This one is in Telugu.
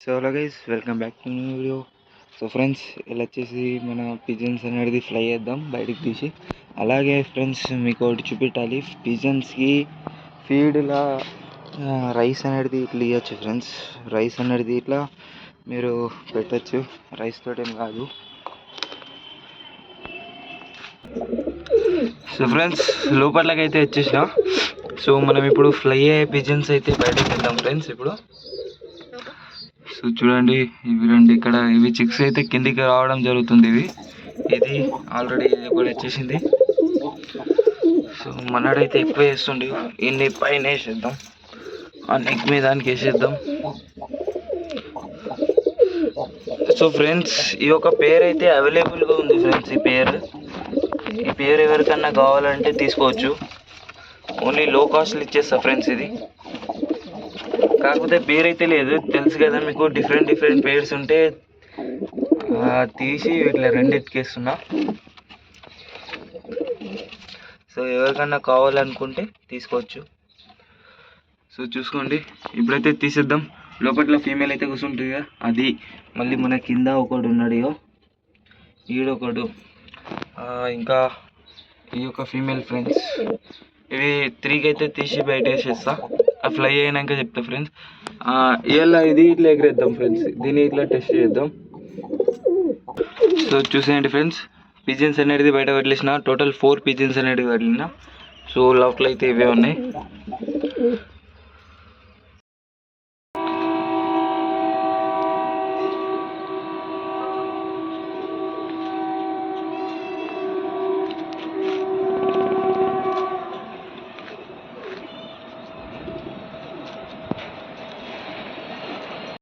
So hello guys, welcome back to new video. So friends, ఇలా వచ్చేసి మన పిజన్స్ అనేది ఫ్లై చేద్దాం బయటికి తీసి. అలాగే ఫ్రెండ్స్, మీకు ఒకటి చూపెట్టాలి. పిజన్స్కి ఫీడ్లా రైస్ అనేది ఇట్లా ఇవ్వచ్చు ఫ్రెండ్స్. రైస్ అనేది ఇట్లా మీరు పెట్టచ్చు, రైస్ తోటి ఏం కాదు. సో ఫ్రెండ్స్, లోపలకి అయితే వచ్చేసిన. సో మనం ఇప్పుడు ఫ్లై అయ్యే పిజన్స్ అయితే బయటకు వెళ్దాం ఫ్రెండ్స్. ఇప్పుడు సో చూడండి, ఇవి రెండు ఇక్కడ ఇవి చిక్స్ అయితే కిందికి రావడం జరుగుతుంది. ఇది ఆల్రెడీ ఇది కూడా వచ్చేసింది. సో మనడైతే ఎక్కువ వేస్తుండే, ఇన్ని పైన వేసేద్దాం, ఆ నెక్ మీద దానికి వేసేద్దాం. సో ఫ్రెండ్స్, ఈ యొక్క పేరు అయితే అవైలబుల్గా ఉంది ఫ్రెండ్స్. ఈ పేరు ఎవరికన్నా కావాలంటే తీసుకోవచ్చు. ఓన్లీ లో కాస్ట్లో ఇచ్చేస్తా ఫ్రెండ్స్. ఇది కాకపోతే పేరు అయితే లేదు, తెలుసు కదా మీకు. డిఫరెంట్ పేర్స్ ఉంటే తీసి ఇట్లా రెండిటికేస్తున్నా. సో ఎవరికన్నా కావాలనుకుంటే తీసుకోవచ్చు. సో చూసుకోండి, ఇప్పుడైతే తీసేద్దాం. లోపల ఫీమేల్ అయితే కూర్చుంటుంది కదా, అది మళ్ళీ మన కింద ఒకడు ఉన్నాడు, ఈడొకడు, ఇంకా ఈ యొక్క ఫీమేల్ ఫ్రెండ్స్. ఇవి 3కి అయితే తీసి బయట వేసేస్తా. ఫ్లై అయినాక చెప్తా ఫ్రెండ్స్. ఇలా ఇది ఇట్లా ఎగరేద్దాం ఫ్రెండ్స్, దీన్ని ఇట్లా టెస్ట్ చేద్దాం. సో చూసేయండి ఫ్రెండ్స్, పిజన్స్ అనేది బయట వదిలేసిన. టోటల్ 4 పిజన్స్ అనేది వదిలిన. సో లోపల అయితే ఇవే ఉన్నాయి.